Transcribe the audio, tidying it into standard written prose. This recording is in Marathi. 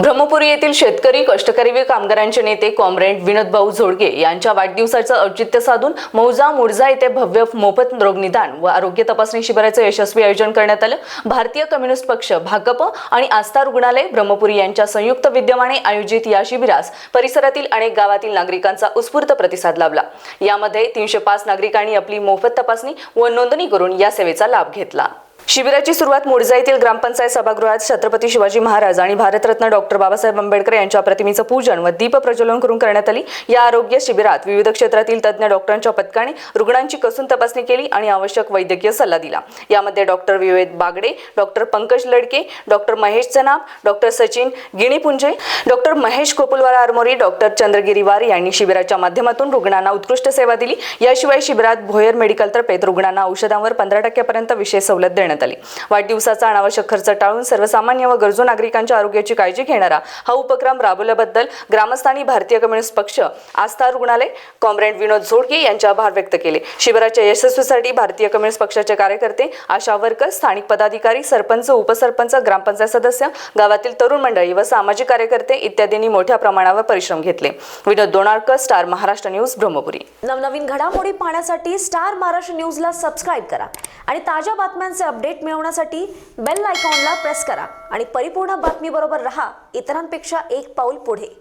ब्रह्मपुरी येथील शेतकरी, कष्टकरी व कामगारांचे नेते कॉम्रेड विनोदभाऊ झोडगे यांच्या वाढदिवसाचं औचित्य साधून मौजा मुर्जा येथे भव्य मोफत रोगनिदान व आरोग्य तपासणी शिबिराचे यशस्वी आयोजन करण्यात आलं। भारतीय कम्युनिस्ट पक्ष, भाकप आणि आस्था रुग्णालय ब्रह्मपुरी यांच्या संयुक्त विद्यमाने आयोजित या शिबिरास परिसरातील अनेक गावातील नागरिकांचा उत्स्फूर्त प्रतिसाद लाभला। यामध्ये 305 नागरिकांनी आपली मोफत तपासणी व नोंदणी करून या सेवेचा लाभ घेतला। शिबिराची सुरुवात मुर्जा येथील ग्रामपंचायत सभागृहात छत्रपती शिवाजी महाराज आणि भारतरत्न डॉक्टर बाबासाहेब आंबेडकर यांच्या प्रतिमेचं पूजन व दीप प्रज्वलन करून करण्यात आली। या आरोग्य शिबिरात विविध क्षेत्रातील तज्ञ डॉक्टरांच्या पथकाने रुग्णांची कसून तपासणी केली आणि आवश्यक वैद्यकीय सल्ला दिला। यामध्ये doctor Vivek Bagde, doctor Pankaj Ladke, doctor Mahesh Janab, doctor Sachin Ginipunje, doctor Mahesh Kopulwar Armori, doctor Chandragiriwar यांनी शिबिराच्या माध्यमातून रुग्णांना उत्कृष्ट सेवा दिली। याशिवाय शिबिरात भोयर मेडिकलतर्फे रुग्णांना औषधांवर 15% पर्यंत विशेष सवलत देण्यात आली। वाढदिवसाचा अनावश्यक खर्च टाळून सर्वसामान्य व गरजू नागरिकांच्या आरोग्याची काळजी घेणारा हा उपक्रम राबवल्याबद्दल ग्रामस्थांनी भारतीय कम्युनिस्ट पक्ष, आस्था रुग्णालय, कॉम्रेड विनोद झोडगे यांचे आभार व्यक्त केले। शिबिराच्या यशस्वीसाठी भारतीय कम्युनिस्ट पक्षाचे कार्यकर्ते, आशा वर्कर, स्थानिक पदाधिकारी, सरपंच, उपसरपंच, ग्रामपंचायत सदस्य, गावातील तरुण मंडळी व सामाजिक कार्यकर्ते इत्यादींनी मोठ्या प्रमाणावर परिश्रम घेतले। विनोद दोनाळकर, स्टार महाराष्ट्र न्यूज, ब्रह्मपुरी। नवनवीन घडामोडी पाहण्यासाठी स्टार महाराष्ट्र न्यूजला सबस्क्राइब करा आणि ताज्या बातम्यांचे अपडेट मिळवण्यासाठी बेल आयकॉनला प्रेस करा आणि परिपूर्ण बातमी बरोबर रहा, इतरांपेक्षा एक पाऊल पुढे।